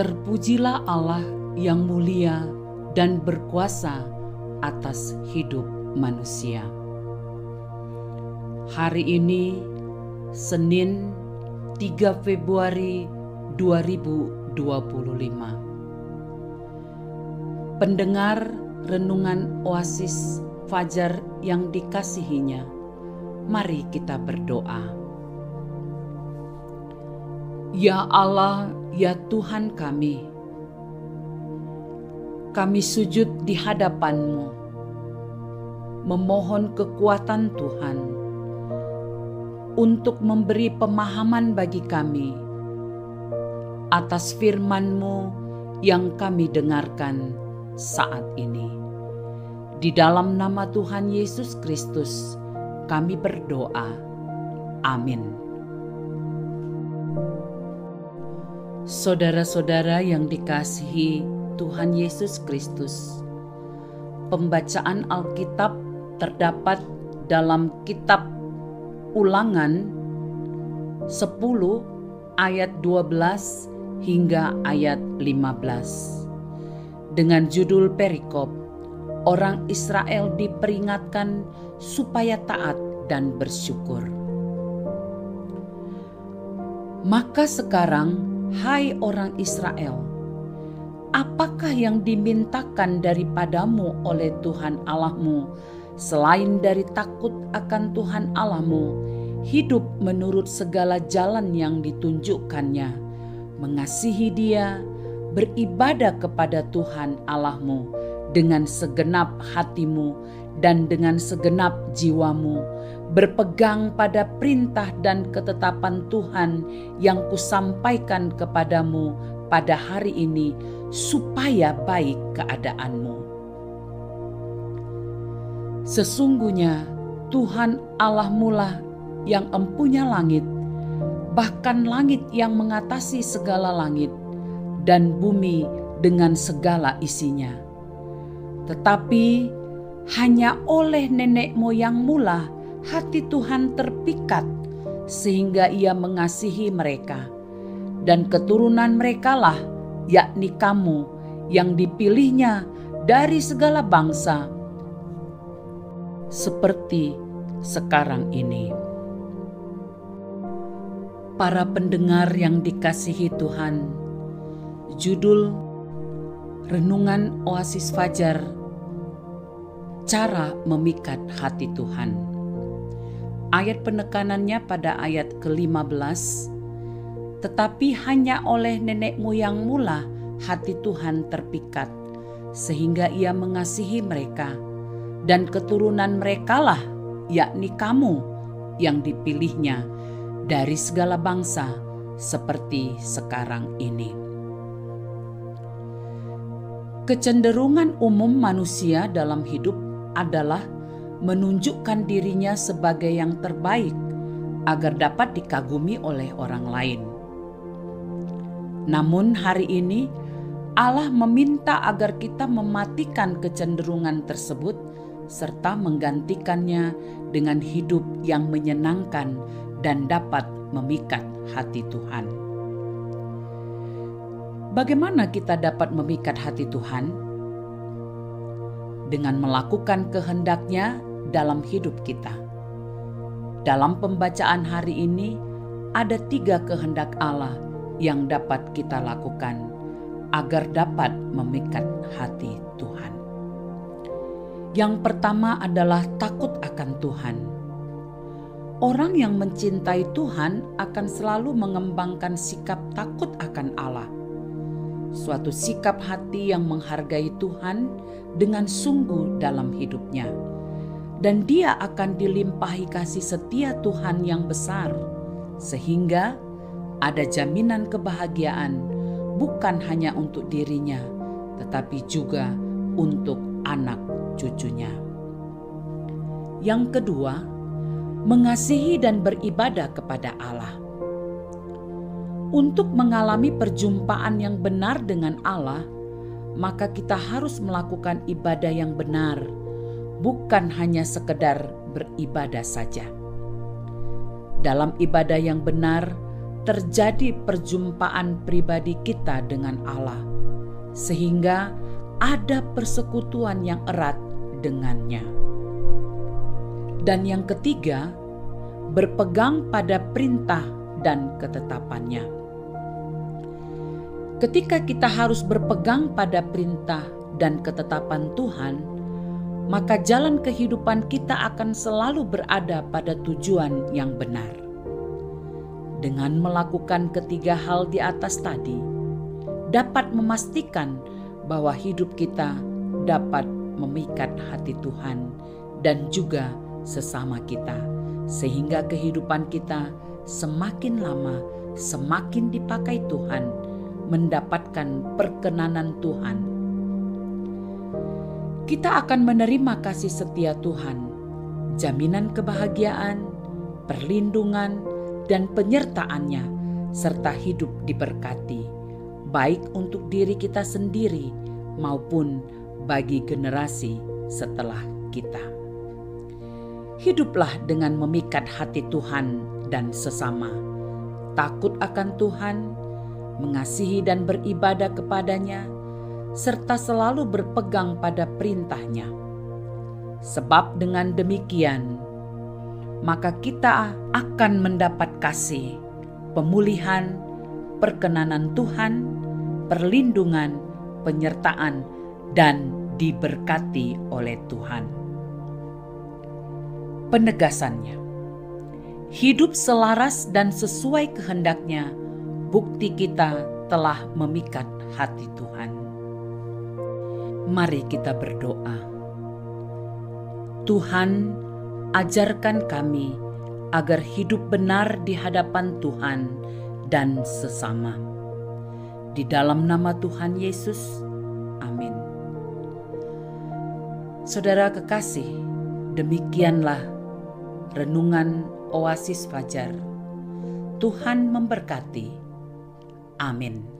Terpujilah Allah yang mulia dan berkuasa atas hidup manusia. Hari ini Senin 3 Februari 2025. Pendengar renungan Oasis Fajar yang dikasihinya, mari kita berdoa. Ya Allah, ya Tuhan kami sujud di hadapan-Mu, memohon kekuatan Tuhan untuk memberi pemahaman bagi kami atas firman-Mu yang kami dengarkan saat ini. Di dalam nama Tuhan Yesus Kristus kami berdoa. Amin. Saudara-saudara yang dikasihi Tuhan Yesus Kristus, pembacaan Alkitab terdapat dalam kitab Ulangan 10 ayat 12 hingga ayat 15. Dengan judul perikop, orang Israel diperingatkan supaya taat dan bersyukur. Maka sekarang, hai orang Israel, apakah yang dimintakan daripadamu oleh Tuhan Allahmu selain dari takut akan Tuhan Allahmu, hidup menurut segala jalan yang ditunjukkannya, mengasihi Dia, beribadah kepada Tuhan Allahmu dengan segenap hatimu dan dengan segenap jiwamu, berpegang pada perintah dan ketetapan Tuhan yang kusampaikan kepadamu pada hari ini, supaya baik keadaanmu. Sesungguhnya Tuhan Allahmu lah yang empunya langit, bahkan langit yang mengatasi segala langit, dan bumi dengan segala isinya. Tetapi hanya oleh nenek moyangmu lah hati Tuhan terpikat, sehingga Ia mengasihi mereka, dan keturunan merekalah, yakni kamu, yang dipilihnya dari segala bangsa, seperti sekarang ini. Para pendengar yang dikasihi Tuhan, judul Renungan Oasis Fajar, cara memikat hati Tuhan. Ayat penekanannya pada ayat ke-15, tetapi hanya oleh nenek moyangmu lah hati Tuhan terpikat, sehingga Ia mengasihi mereka, dan keturunan merekalah, yakni kamu, yang dipilihnya dari segala bangsa, seperti sekarang ini. Kecenderungan umum manusia dalam hidup adalah menunjukkan dirinya sebagai yang terbaik agar dapat dikagumi oleh orang lain. Namun hari ini Allah meminta agar kita mematikan kecenderungan tersebut serta menggantikannya dengan hidup yang menyenangkan dan dapat memikat hati Tuhan. Bagaimana kita dapat memikat hati Tuhan? Dengan melakukan kehendak-Nya dalam hidup kita. Dalam pembacaan hari ini, ada 3 kehendak Allah yang dapat kita lakukan agar dapat memikat hati Tuhan. Yang pertama adalah takut akan Tuhan. Orang yang mencintai Tuhan akan selalu mengembangkan sikap takut akan Allah. Suatu sikap hati yang menghargai Tuhan dengan sungguh dalam hidupnya. Dan dia akan dilimpahi kasih setia Tuhan yang besar, sehingga ada jaminan kebahagiaan bukan hanya untuk dirinya, tetapi juga untuk anak cucunya. Yang kedua, mengasihi dan beribadah kepada Allah. Untuk mengalami perjumpaan yang benar dengan Allah, maka kita harus melakukan ibadah yang benar, bukan hanya sekedar beribadah saja. Dalam ibadah yang benar, terjadi perjumpaan pribadi kita dengan Allah, sehingga ada persekutuan yang erat dengannya. Dan yang ketiga, berpegang pada perintah dan ketetapannya. Ketika kita harus berpegang pada perintah dan ketetapan Tuhan, maka jalan kehidupan kita akan selalu berada pada tujuan yang benar. Dengan melakukan ketiga hal di atas tadi, dapat memastikan bahwa hidup kita dapat memikat hati Tuhan dan juga sesama kita, sehingga kehidupan kita semakin lama semakin dipakai Tuhan, mendapatkan perkenanan Tuhan. Kita akan menerima kasih setia Tuhan, jaminan kebahagiaan, perlindungan, dan penyertaannya, serta hidup diberkati, baik untuk diri kita sendiri maupun bagi generasi setelah kita. Hiduplah dengan memikat hati Tuhan dan sesama, takut akan Tuhan, mengasihi dan beribadah kepadanya, serta selalu berpegang pada perintahnya. Sebab dengan demikian, maka kita akan mendapat kasih, pemulihan, perkenanan Tuhan, perlindungan, penyertaan, dan diberkati oleh Tuhan. Penegasannya, hidup selaras dan sesuai kehendaknya, bukti kita telah memikat hati Tuhan. Mari kita berdoa. Tuhan, ajarkan kami agar hidup benar di hadapan Tuhan dan sesama. Di dalam nama Tuhan Yesus, amin. Saudara kekasih, demikianlah renungan Oasis Fajar. Tuhan memberkati. Amin.